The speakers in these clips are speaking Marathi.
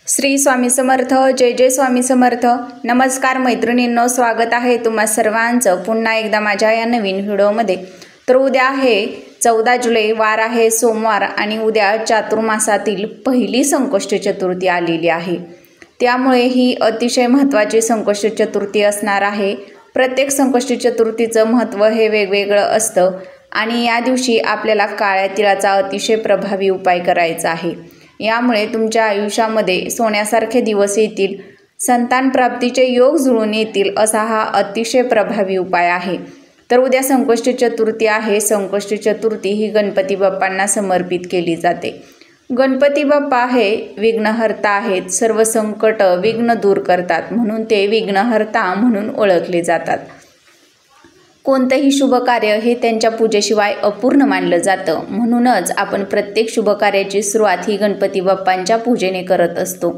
श्री स्वामी समर्थ। जय जय स्वामी समर्थ। नमस्कार मैत्रिणींनो, स्वागत आहे तुम्हा सर्वांचं पुन्हा एकदा माझ्या या नवीन व्हिडिओमध्ये। तर उद्या आहे 14 जुलै, वार आहे सोमवार आणि उद्या चातुर्मासातील पहिली संकष्टी चतुर्थी आलेली आहे। त्यामुळे ही अतिशय महत्त्वाची संकष्टी चतुर्थी असणार आहे। प्रत्येक संकष्टी चतुर्थीचं महत्त्व हे वेगवेगळं असतं आणि या दिवशी आपल्याला काळ्या तिळाचा अतिशय प्रभावी उपाय करायचा आहे। यामुळे तुमच्या आयुष्यामध्ये सोन्यासारखे दिवस येतील, संतान प्राप्तीचे योग जुळून येतील असा हा अतिशय प्रभावी उपाय आहे। तर उद्या संकष्टी चतुर्थी आहे। संकष्टी चतुर्थी ही गणपती बाप्पांना समर्पित केली जाते। गणपती बाप्पा हे विघ्नहर्ता आहेत, सर्व संकट विघ्न दूर करतात, म्हणून ते विघ्नहर्ता म्हणून ओळखले जातात। कोणतेही शुभ कार्य हे त्यांच्या पूजेशिवाय अपूर्ण मानलं जातं, म्हणूनच आपण प्रत्येक शुभ कार्याची सुरुवात ही गणपती बाप्पांच्या पूजेने करत असतो।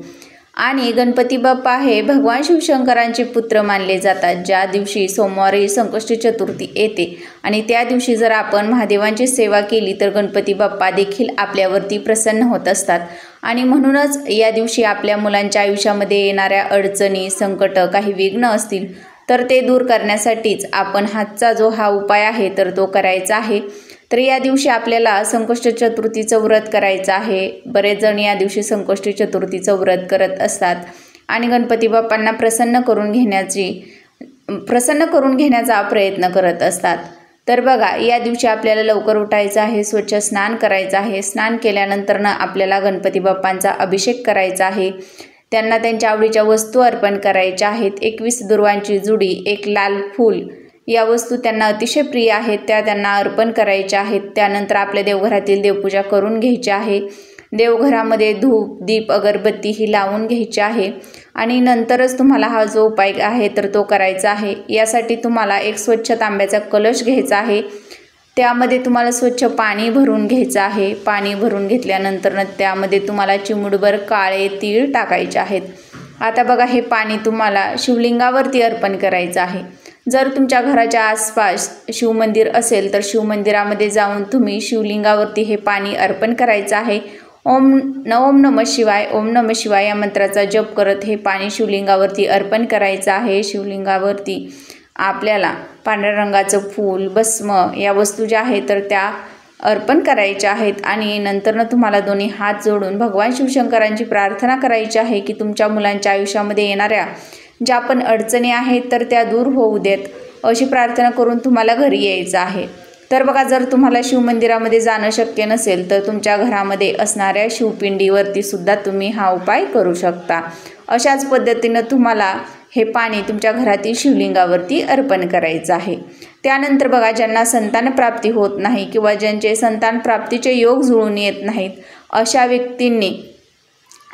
आणि गणपती बाप्पा हे भगवान शिवशंकरांचे पुत्र मानले जातात। ज्या दिवशी सोमवारी संकष्टी चतुर्थी येते आणि त्या दिवशी जर आपण महादेवांची सेवा केली तर गणपती बाप्पा देखील आपल्यावरती प्रसन्न होत असतात। आणि म्हणूनच या दिवशी आपल्या मुलांच्या आयुष्यामध्ये येणाऱ्या अडचणी, संकट, काही विघ्न असतील तर ते दूर करण्यासाठीच आपण हा हा उपाय आहे तर तो करायचा आहे। तर या दिवशी आपल्याला संकष्टी चतुर्थीचं व्रत करायचं आहे। बरेच जण या दिवशी संकष्टी चतुर्थीचं व्रत करत असतात आणि गणपती बाप्पांना प्रसन्न करून घेण्याचा प्रयत्न करत असतात। तर बघा, या दिवशी आपल्याला लवकर उठायचं आहे, स्वच्छ स्नान करायचं आहे। स्नान केल्यानंतर आपल्याला गणपती बाप्पांचा अभिषेक करायचा आहे, त्यांना त्यांच्या आवडीच्या वस्तू अर्पण करायच्या आहेत। 21 दुर्वांची जुडी, एक लाल फूल या वस्तू त्यांना अतिशय प्रिय आहेत, त्या त्यांना अर्पण करायच्या आहेत। त्यानंतर आपल्या देवघरातील देवपूजा करून घ्यायची आहे। देवघरामध्ये धूप, दीप, अगरबत्ती ही लावून घ्यायची आहे आणि नंतरच तुम्हाला हा जो उपाय आहे तर तो करायचा आहे। यासाठी तुम्हाला एक स्वच्छ तांब्याचा कलश घ्यायचा आहे, त्यामध्ये तुम्हाला स्वच्छ पाणी भरून घ्यायचं आहे। पाणी भरून घेतल्यानंतर त्यामध्ये तुम्हाला चिमूटभर काळे तीळ टाकायचे आहेत। आता बघा, हे पाणी तुम्हाला शिवलिंगावरती अर्पण करायचं आहे। जर तुमच्या घराच्या आसपास शिवमंदिर असेल तर शिवमंदिरामध्ये जाऊन तुम्ही शिवलिंगावरती हे पाणी अर्पण करायचं आहे। ओम नमः शिवाय, ओम नमः शिवाय या मंत्राचा जप करत हे पाणी शिवलिंगावरती अर्पण करायचं आहे। शिवलिंगावरती आपल्याला पांढऱ्या रंगाचं फूल, भस्म या वस्तू ज्या आहेत तर त्या अर्पण करायच्या आहेत। आणि नंतर तुम्हाला दोन्ही हात जोडून भगवान शिवशंकरांची प्रार्थना करायची आहे की तुमच्या मुलांच्या आयुष्यामध्ये येणाऱ्या ज्या पण अडचणी आहेत तर त्या दूर होऊ देत, अशी प्रार्थना करून तुम्हाला घरी यायचं आहे। तर बघा, जर तुम्हाला शिवमंदिरामध्ये जाणं शक्य नसेल तर तुमच्या घरामध्ये असणाऱ्या शिवपिंडीवरती सुद्धा तुम्ही हा उपाय करू शकता। अशाच पद्धतीनं तुम्हाला हे पाणी तुमच्या घरातील शिवलिंगावरती अर्पण करायचं आहे। त्यानंतर बघा, ज्यांना संतान प्राप्ती होत नाही किंवा ज्यांचे संतान प्राप्तीचे योग जुळून येत नाहीत, अशा व्यक्तींनी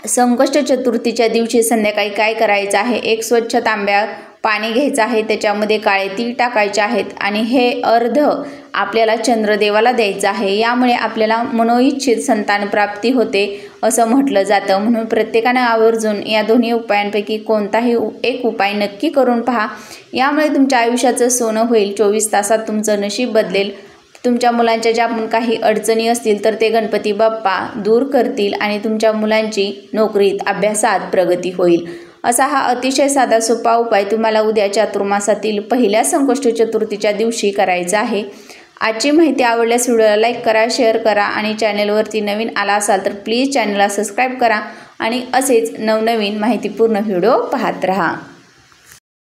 संकष्टी चतुर्थीच्या दिवशी संध्याकाळी काय करायचं आहे, एक स्वच्छ तांब्या पाणी घ्यायचं आहे, त्याच्यामध्ये काळे तीळ टाकायचे आहेत आणि हे अर्ध आपल्याला चंद्रदेवाला द्यायचं आहे। यामुळे आपल्याला मनोइच्छित संतान प्राप्ती होते असं म्हटलं जातं। म्हणून प्रत्येकाने आवर्जून या दोन्ही उपायांपैकी कोणताही एक उपाय नक्की करून पहा। यामुळे तुमच्या आयुष्याचं सोनं होईल, 24 तासात तुमचं नशीब बदलेल। तुमच्या मुलांच्या ज्या पण काही अडचणी असतील तर ते गणपती बाप्पा दूर करतील आणि तुमच्या मुलांची नोकरीत, अभ्यासात प्रगती होईल। असा हा अतिशय साधा सोपा उपाय तुम्हाला उद्या चातुर्मासातील पहिल्या संकष्टी चतुर्थीच्या दिवशी करायचा आहे। आजची माहिती आवडल्यास व्हिडिओला लाईक करा, शेअर करा आणि चॅनलवरती नवीन आला असाल तर प्लीज चॅनलला सबस्क्राईब करा आणि असेच नवनवीन माहितीपूर्ण व्हिडिओ पाहत राहा।